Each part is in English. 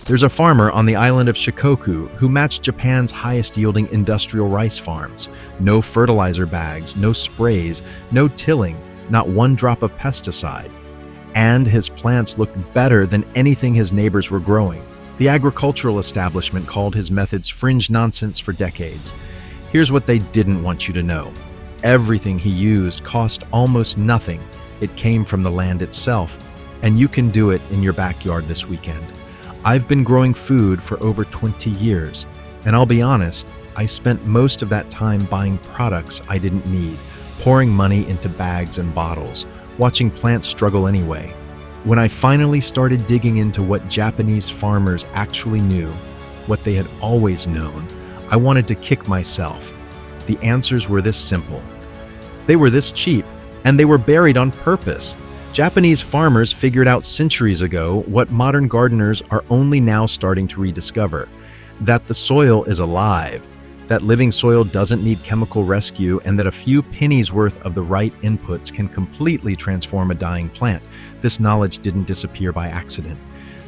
There's a farmer on the island of Shikoku who matched Japan's highest-yielding industrial rice farms. No fertilizer bags, no sprays, no tilling, not one drop of pesticide. And his plants looked better than anything his neighbors were growing. The agricultural establishment called his methods fringe nonsense for decades. Here's what they didn't want you to know. Everything he used cost almost nothing. It came from the land itself, and you can do it in your backyard this weekend. I've been growing food for over 20 years, and I'll be honest, I spent most of that time buying products I didn't need, pouring money into bags and bottles, watching plants struggle anyway. When I finally started digging into what Japanese farmers actually knew, what they had always known, I wanted to kick myself. The answers were this simple. They were this cheap, and they were buried on purpose. Japanese farmers figured out centuries ago what modern gardeners are only now starting to rediscover: that the soil is alive, that living soil doesn't need chemical rescue, and that a few pennies worth of the right inputs can completely transform a dying plant. This knowledge didn't disappear by accident.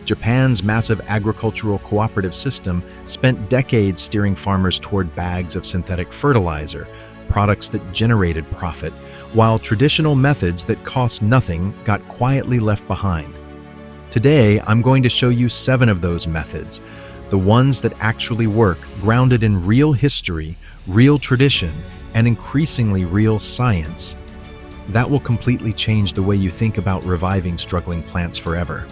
Japan's massive agricultural cooperative system spent decades steering farmers toward bags of synthetic fertilizer, products that generated profit, while traditional methods that cost nothing got quietly left behind. Today, I'm going to show you 7 of those methods, the ones that actually work, grounded in real history, real tradition, and increasingly real science. That will completely change the way you think about reviving struggling plants forever.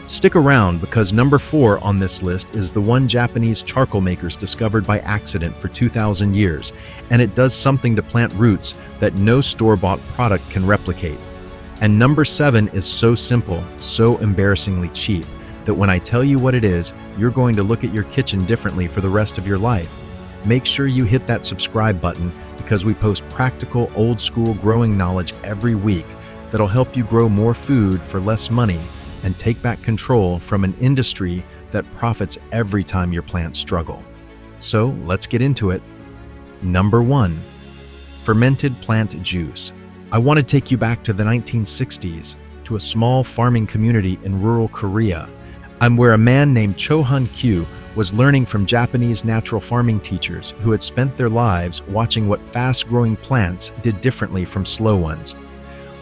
Stick around, because number 4 on this list is the one Japanese charcoal makers discovered by accident for 2,000 years, and it does something to plant roots that no store-bought product can replicate. And number 7 is so simple, so embarrassingly cheap, that when I tell you what it is, you're going to look at your kitchen differently for the rest of your life. Make sure you hit that subscribe button, because we post practical, old-school growing knowledge every week that'll help you grow more food for less money and take back control from an industry that profits every time your plants struggle. So let's get into it. Number 1, fermented plant juice. I want to take you back to the 1960s, to a small farming community in rural Korea. I'm where a man named Cho-hun Kyu was learning from Japanese natural farming teachers who had spent their lives watching what fast-growing plants did differently from slow ones.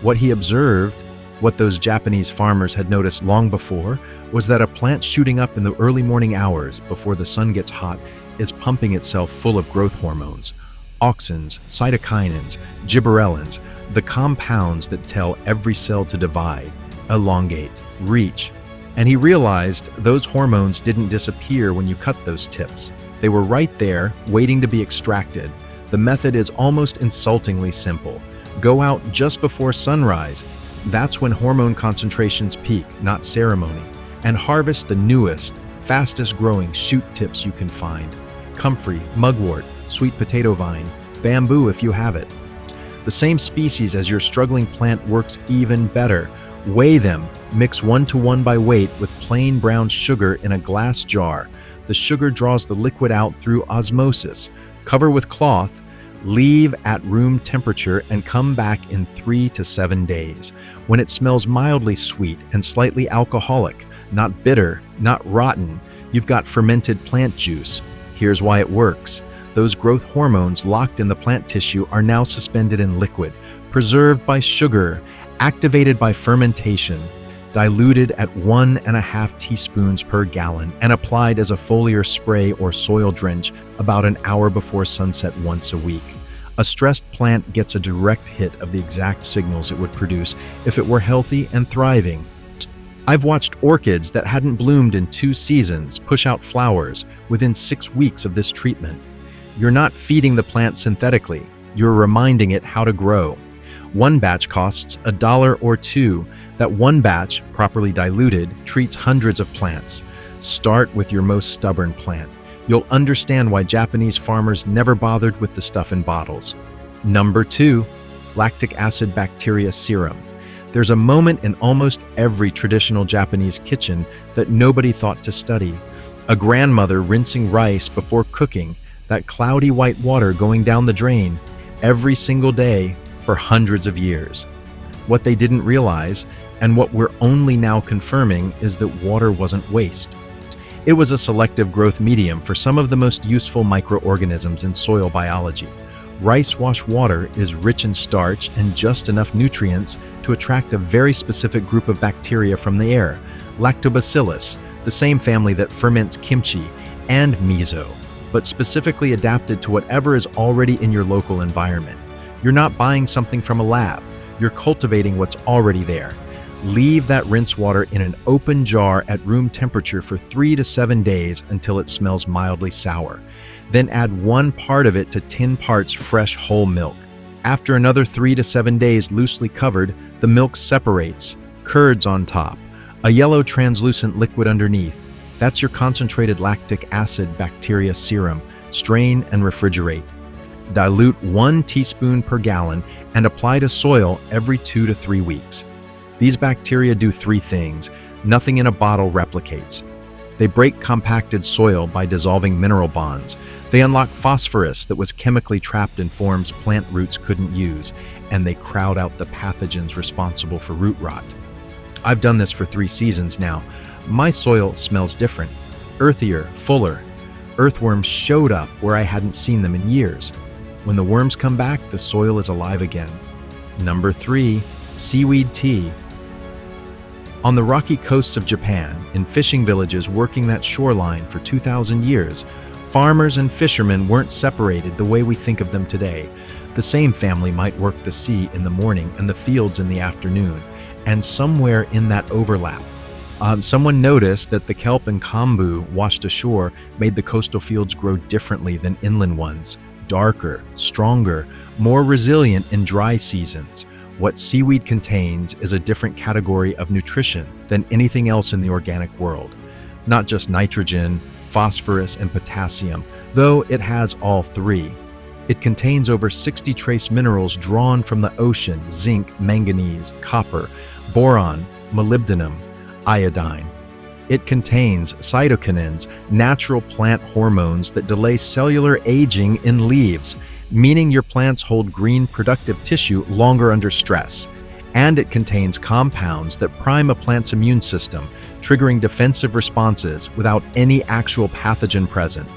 What he observed, what those Japanese farmers had noticed long before, was that a plant shooting up in the early morning hours before the sun gets hot is pumping itself full of growth hormones, auxins, cytokinins, gibberellins, the compounds that tell every cell to divide, elongate, reach. And he realized those hormones didn't disappear when you cut those tips. They were right there, waiting to be extracted. The method is almost insultingly simple. Go out just before sunrise. That's when hormone concentrations peak, not ceremony. And harvest the newest, fastest growing shoot tips you can find. Comfrey, mugwort, sweet potato vine, bamboo if you have it. The same species as your struggling plant works even better. Weigh them, mix 1-to-1 by weight with plain brown sugar in a glass jar. The sugar draws the liquid out through osmosis. Cover with cloth, leave at room temperature, and come back in 3 to 7 days. When it smells mildly sweet and slightly alcoholic, not bitter, not rotten, you've got fermented plant juice. Here's why it works. Those growth hormones locked in the plant tissue are now suspended in liquid, preserved by sugar, activated by fermentation, diluted at 1.5 teaspoons per gallon, and applied as a foliar spray or soil drench about an hour before sunset once a week. A stressed plant gets a direct hit of the exact signals it would produce if it were healthy and thriving. I've watched orchids that hadn't bloomed in 2 seasons push out flowers within 6 weeks of this treatment. You're not feeding the plant synthetically, you're reminding it how to grow. One batch costs $1 or $2. That one batch, properly diluted, treats hundreds of plants. Start with your most stubborn plant. You'll understand why Japanese farmers never bothered with the stuff in bottles. Number 2, lactic acid bacteria serum. There's a moment in almost every traditional Japanese kitchen that nobody thought to study. A grandmother rinsing rice before cooking, that cloudy white water going down the drain, every single day for hundreds of years. What they didn't realize, and what we're only now confirming, is that water wasn't waste. It was a selective growth medium for some of the most useful microorganisms in soil biology. Rice wash water is rich in starch and just enough nutrients to attract a very specific group of bacteria from the air, Lactobacillus, the same family that ferments kimchi, and miso, but specifically adapted to whatever is already in your local environment. You're not buying something from a lab, you're cultivating what's already there. Leave that rinse water in an open jar at room temperature for 3 to 7 days until it smells mildly sour. Then add 1 part of it to 10 parts fresh whole milk. After another 3 to 7 days loosely covered, the milk separates, curds on top, a yellow translucent liquid underneath. That's your concentrated lactic acid bacteria serum. Strain and refrigerate. Dilute 1 teaspoon per gallon and apply to soil every 2 to 3 weeks. These bacteria do 3 things. Nothing in a bottle replicates. They break compacted soil by dissolving mineral bonds. They unlock phosphorus that was chemically trapped in forms plant roots couldn't use, and they crowd out the pathogens responsible for root rot. I've done this for 3 seasons now. My soil smells different, earthier, fuller. Earthworms showed up where I hadn't seen them in years. When the worms come back, the soil is alive again. Number 3, seaweed tea. On the rocky coasts of Japan, in fishing villages working that shoreline for 2,000 years, farmers and fishermen weren't separated the way we think of them today. The same family might work the sea in the morning and the fields in the afternoon, and somewhere in that overlap, someone noticed that the kelp and kombu washed ashore made the coastal fields grow differently than inland ones, darker, stronger, more resilient in dry seasons. What seaweed contains is a different category of nutrition than anything else in the organic world. Not just nitrogen, phosphorus, and potassium, though it has all 3. It contains over 60 trace minerals drawn from the ocean: zinc, manganese, copper, boron, molybdenum, iodine. It contains cytokinins, natural plant hormones that delay cellular aging in leaves, meaning your plants hold green productive tissue longer under stress. And it contains compounds that prime a plant's immune system, triggering defensive responses without any actual pathogen present.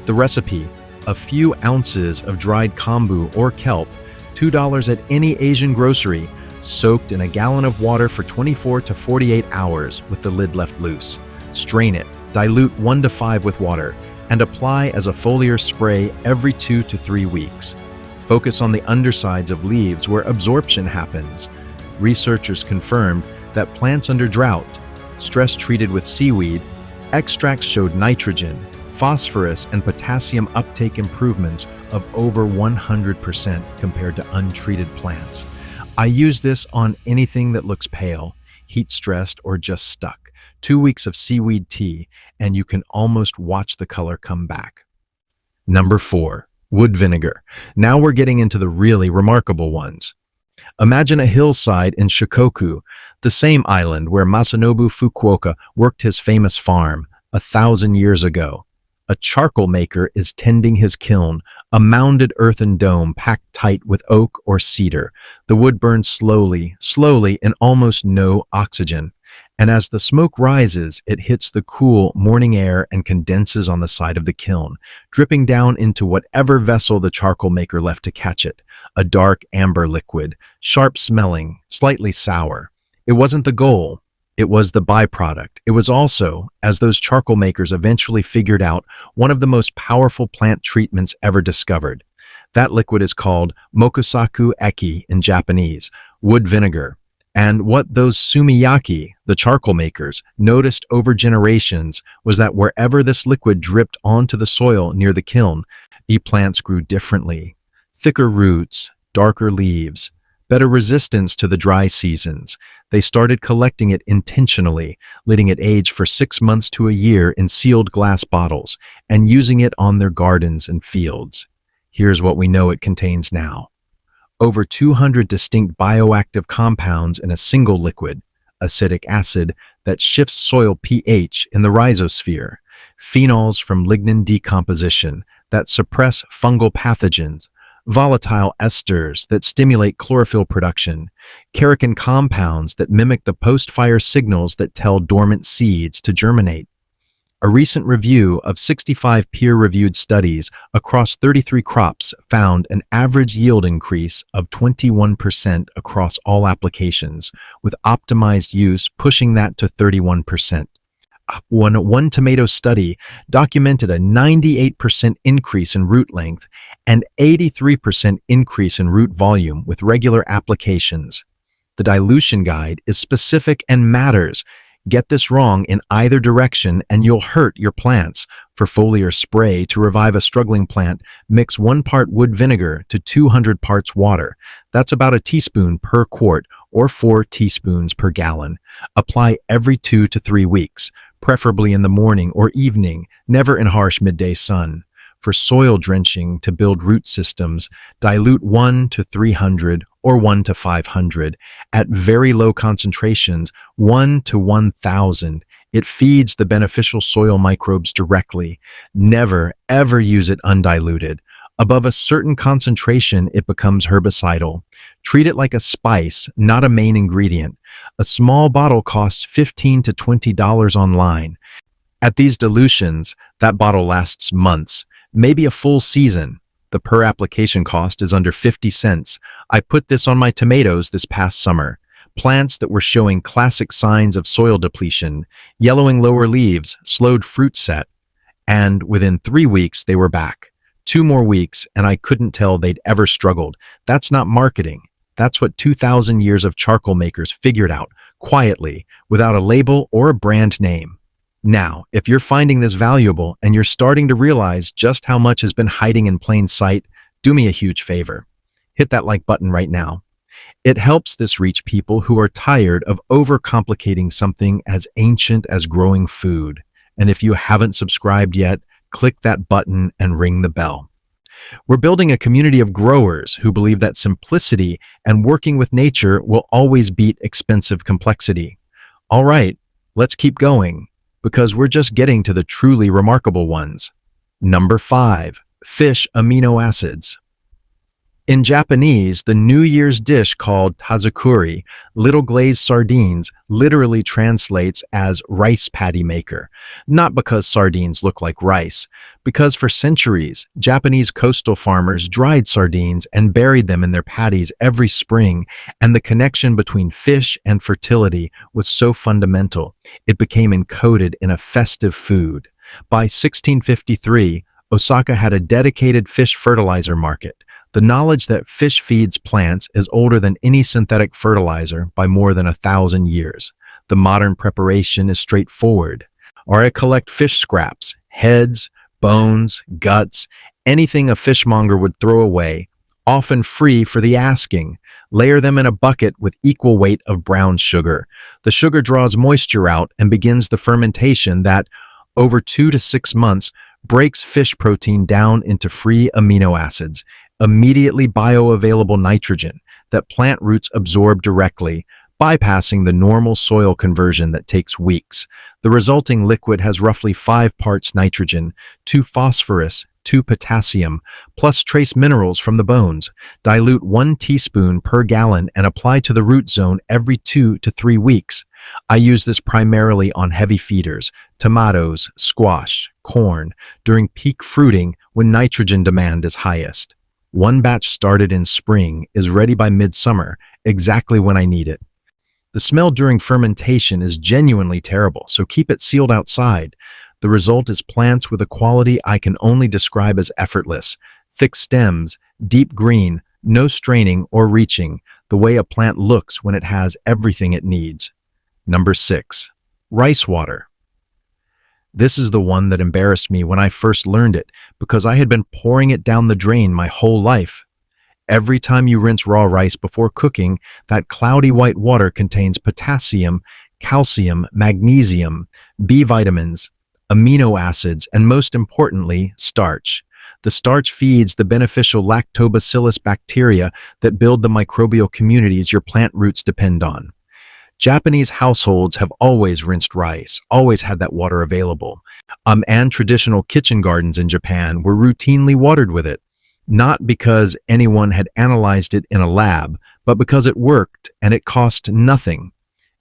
The recipe: a few ounces of dried kombu or kelp, $2 at any Asian grocery, soaked in a gallon of water for 24 to 48 hours with the lid left loose. Strain it, dilute 1 to 5 with water, and apply as a foliar spray every 2 to 3 weeks. Focus on the undersides of leaves where absorption happens. Researchers confirmed that plants under drought, stress treated with seaweed, extracts showed nitrogen, phosphorus, and potassium uptake improvements of over 100% compared to untreated plants. I use this on anything that looks pale, heat-stressed, or just stuck. 2 weeks of seaweed tea, and you can almost watch the color come back. Number 4, wood vinegar. Now we're getting into the really remarkable ones. Imagine a hillside in Shikoku, the same island where Masanobu Fukuoka worked his famous farm 1,000 years ago. A charcoal maker is tending his kiln, a mounded earthen dome packed tight with oak or cedar. The wood burns slowly, in almost no oxygen. And as the smoke rises, it hits the cool morning air and condenses on the side of the kiln, dripping down into whatever vessel the charcoal maker left to catch it. A dark amber liquid, sharp-smelling, slightly sour. It wasn't the goal. It was the byproduct. It was also, as those charcoal makers eventually figured out, one of the most powerful plant treatments ever discovered. That liquid is called mokusaku eki in Japanese, wood vinegar. And what those sumiyaki, the charcoal makers, noticed over generations was that wherever this liquid dripped onto the soil near the kiln, the plants grew differently. Thicker roots, darker leaves, better resistance to the dry seasons. They started collecting it intentionally, letting it age for 6 months to a year in sealed glass bottles, and using it on their gardens and fields. Here's what we know it contains now. Over 200 distinct bioactive compounds in a single liquid, acidic acid that shifts soil pH in the rhizosphere, phenols from lignin decomposition that suppress fungal pathogens, volatile esters that stimulate chlorophyll production, keratin compounds that mimic the post-fire signals that tell dormant seeds to germinate. A recent review of 65 peer-reviewed studies across 33 crops found an average yield increase of 21% across all applications, with optimized use pushing that to 31%. One tomato study documented a 98% increase in root length and 83% increase in root volume with regular applications. The dilution guide is specific and matters. Get this wrong in either direction and you'll hurt your plants. For foliar spray to revive a struggling plant, mix 1 part wood vinegar to 200 parts water. That's about a teaspoon per quart or 4 teaspoons per gallon. Apply every 2 to 3 weeks, preferably in the morning or evening, never in harsh midday sun. For soil drenching to build root systems, dilute 1 to 300 or 1 to 500. At very low concentrations, 1 to 1,000. It feeds the beneficial soil microbes directly. Never, ever use it undiluted. Above a certain concentration, it becomes herbicidal. Treat it like a spice, not a main ingredient. A small bottle costs $15 to $20 online. At these dilutions, that bottle lasts months, maybe a full season. The per application cost is under 50 cents. I put this on my tomatoes this past summer. Plants that were showing classic signs of soil depletion, yellowing lower leaves, slowed fruit set, and within 3 weeks they were back. 2 more weeks and I couldn't tell they'd ever struggled. That's not marketing. That's what 2,000 years of charcoal makers figured out, quietly, without a label or a brand name. Now, if you're finding this valuable and you're starting to realize just how much has been hiding in plain sight, do me a huge favor. Hit that like button right now. It helps this reach people who are tired of overcomplicating something as ancient as growing food. And if you haven't subscribed yet, click that button and ring the bell. We're building a community of growers who believe that simplicity and working with nature will always beat expensive complexity. All right, let's keep going, because we're just getting to the truly remarkable ones. Number 5, fish amino acids. In Japanese, the New Year's dish called tazukuri, little glazed sardines, literally translates as rice patty maker. Not because sardines look like rice, because for centuries, Japanese coastal farmers dried sardines and buried them in their patties every spring, and the connection between fish and fertility was so fundamental, it became encoded in a festive food. By 1653, Osaka had a dedicated fish fertilizer market. The knowledge that fish feeds plants is older than any synthetic fertilizer by more than 1,000 years. The modern preparation is straightforward. I collect fish scraps, heads, bones, guts, anything a fishmonger would throw away, often free for the asking. Layer them in a bucket with equal weight of brown sugar. The sugar draws moisture out and begins the fermentation that, over 2 to 6 months, breaks fish protein down into free amino acids, immediately bioavailable nitrogen that plant roots absorb directly, bypassing the normal soil conversion that takes weeks. The resulting liquid has roughly 5 parts nitrogen, 2 phosphorus, 2 potassium, plus trace minerals from the bones. Dilute 1 teaspoon per gallon and apply to the root zone every 2 to 3 weeks. I use this primarily on heavy feeders, tomatoes, squash, corn, during peak fruiting when nitrogen demand is highest. One batch started in spring is ready by midsummer, exactly when I need it. The smell during fermentation is genuinely terrible, so keep it sealed outside. The result is plants with a quality I can only describe as effortless. Thick stems, deep green, no straining or reaching, the way a plant looks when it has everything it needs. Number 6, rice water. This is the one that embarrassed me when I first learned it, because I had been pouring it down the drain my whole life. Every time you rinse raw rice before cooking, that cloudy white water contains potassium, calcium, magnesium, B vitamins, amino acids, and most importantly, starch. The starch feeds the beneficial lactobacillus bacteria that build the microbial communities your plant roots depend on. Japanese households have always rinsed rice, always had that water available. And traditional kitchen gardens in Japan were routinely watered with it. Not because anyone had analyzed it in a lab, but because it worked and it cost nothing.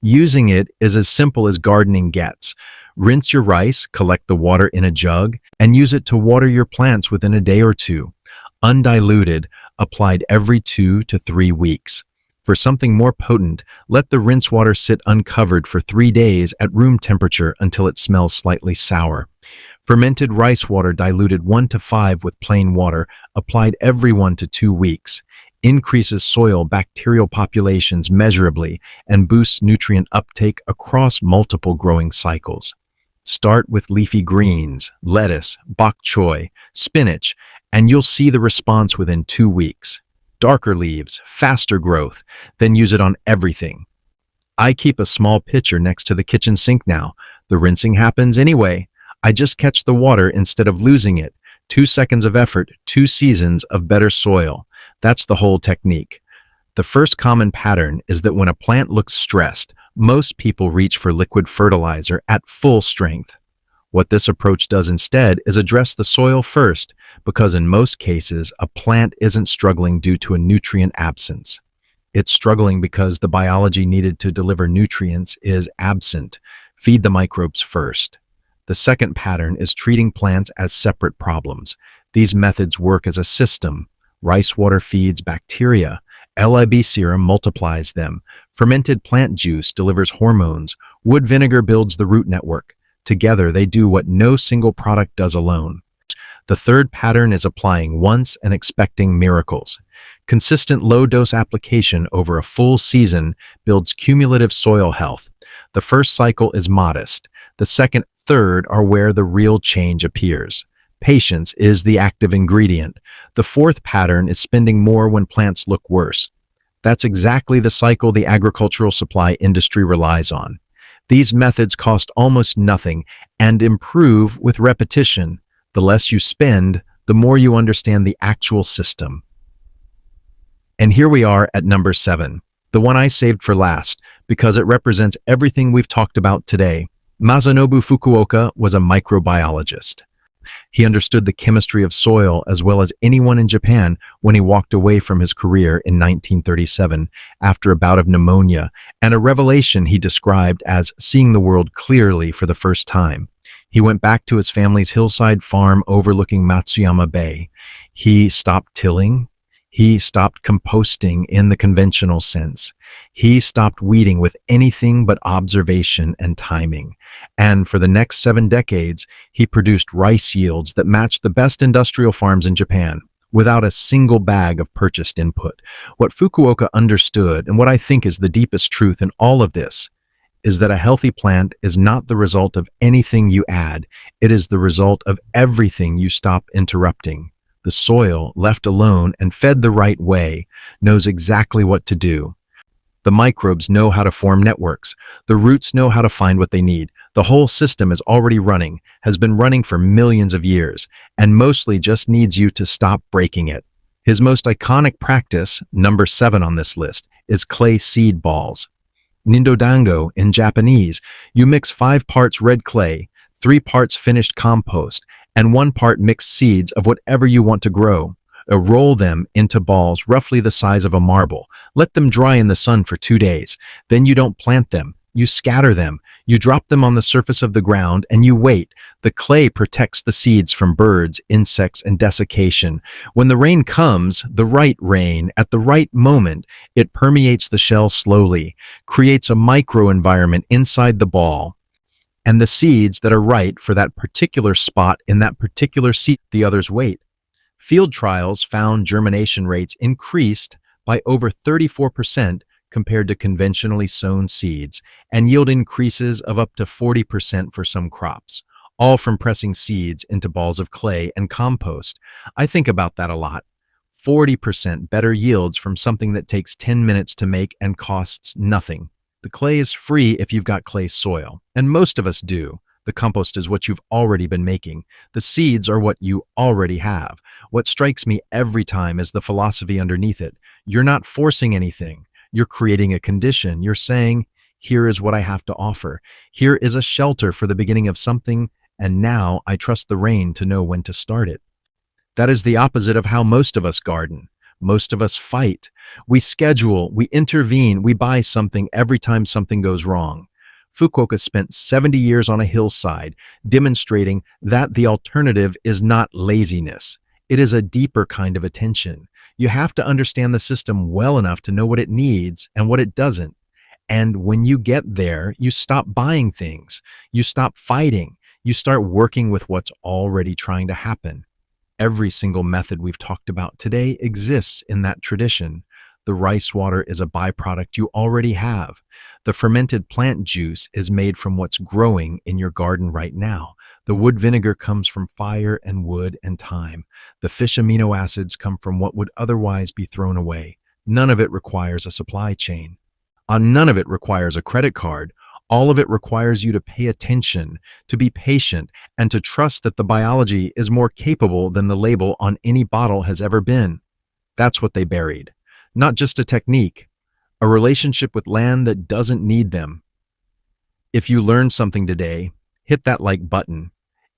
Using it is as simple as gardening gets. Rinse your rice, collect the water in a jug, and use it to water your plants within a day or two. Undiluted, applied every 2 to 3 weeks. For something more potent, let the rinse water sit uncovered for 3 days at room temperature until it smells slightly sour. Fermented rice water diluted 1 to 5 with plain water, applied every 1 to 2 weeks. Increases soil bacterial populations measurably and boosts nutrient uptake across multiple growing cycles. Start with leafy greens, lettuce, bok choy, spinach, and you'll see the response within 2 weeks. Darker leaves, faster growth, then use it on everything. I keep a small pitcher next to the kitchen sink now. The rinsing happens anyway. I just catch the water instead of losing it. 2 seconds of effort, 2 seasons of better soil. That's the whole technique. The first common pattern is that when a plant looks stressed, most people reach for liquid fertilizer at full strength. What this approach does instead is address the soil first, because in most cases, a plant isn't struggling due to a nutrient absence. It's struggling because the biology needed to deliver nutrients is absent. Feed the microbes first. The second pattern is treating plants as separate problems. These methods work as a system. Rice water feeds bacteria. LIB serum multiplies them. Fermented plant juice delivers hormones. Wood vinegar builds the root network. Together, they do what no single product does alone. The third pattern is applying once and expecting miracles. Consistent low-dose application over a full season builds cumulative soil health. The first cycle is modest. The second, third are where the real change appears. Patience is the active ingredient. The fourth pattern is spending more when plants look worse. That's exactly the cycle the agricultural supply industry relies on. These methods cost almost nothing and improve with repetition. The less you spend, the more you understand the actual system. And here we are at number 7, the one I saved for last because it represents everything we've talked about today. Masanobu Fukuoka was a microbiologist. He understood the chemistry of soil as well as anyone in Japan when he walked away from his career in 1937 after a bout of pneumonia and a revelation he described as seeing the world clearly for the first time. He went back to his family's hillside farm overlooking Matsuyama Bay. He stopped tilling. He stopped composting in the conventional sense. He stopped weeding with anything but observation and timing. And for the next 7 decades, he produced rice yields that matched the best industrial farms in Japan, without a single bag of purchased input. What Fukuoka understood, and what I think is the deepest truth in all of this, is that a healthy plant is not the result of anything you add. It is the result of everything you stop interrupting. The soil, left alone and fed the right way, knows exactly what to do. The microbes know how to form networks. The roots know how to find what they need. The whole system is already running, has been running for millions of years, and mostly just needs you to stop breaking it. His most iconic practice, number 7 on this list, is clay seed balls. Nindodango in Japanese, you mix 5 parts red clay, 3 parts finished compost, and 1 part mixed seeds of whatever you want to grow. Roll them into balls roughly the size of a marble. Let them dry in the sun for 2 days. Then you don't plant them. You scatter them. You drop them on the surface of the ground and you wait. The clay protects the seeds from birds, insects, and desiccation. When the rain comes, the right rain, at the right moment, it permeates the shell slowly, creates a microenvironment inside the ball. And the seeds that are right for that particular spot in that particular seed, the others wait. Field trials found germination rates increased by over 34% compared to conventionally sown seeds, and yield increases of up to 40% for some crops, all from pressing seeds into balls of clay and compost. I think about that a lot. 40% better yields from something that takes 10 minutes to make and costs nothing. The clay is free if you've got clay soil, and most of us do. The compost is what you've already been making. The seeds are what you already have. What strikes me every time is the philosophy underneath it. You're not forcing anything. You're creating a condition. You're saying, here is what I have to offer. Here is a shelter for the beginning of something, and now I trust the rain to know when to start it. That is the opposite of how most of us garden. Most of us fight. We schedule, we intervene, we buy something every time something goes wrong. Fukuoka spent 70 years on a hillside, demonstrating that the alternative is not laziness. It is a deeper kind of attention. You have to understand the system well enough to know what it needs and what it doesn't. And when you get there, you stop buying things. You stop fighting. You start working with what's already trying to happen. Every single method we've talked about today exists in that tradition. The rice water is a byproduct you already have. The fermented plant juice is made from what's growing in your garden right now. The wood vinegar comes from fire and wood and time. The fish amino acids come from what would otherwise be thrown away. None of it requires a supply chain. None of it requires a credit card. All of it requires you to pay attention, to be patient, and to trust that the biology is more capable than the label on any bottle has ever been. That's what they buried. Not just a technique, a relationship with land that doesn't need them. If you learned something today, hit that like button.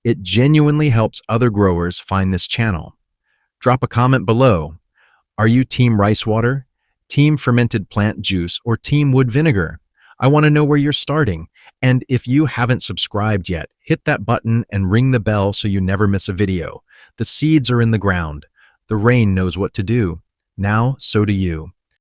It genuinely helps other growers find this channel. Drop a comment below. Are you team rice water, team fermented plant juice, or team wood vinegar? I want to know where you're starting. And if you haven't subscribed yet, hit that button and ring the bell so you never miss a video. The seeds are in the ground. The rain knows what to do. Now, so do you.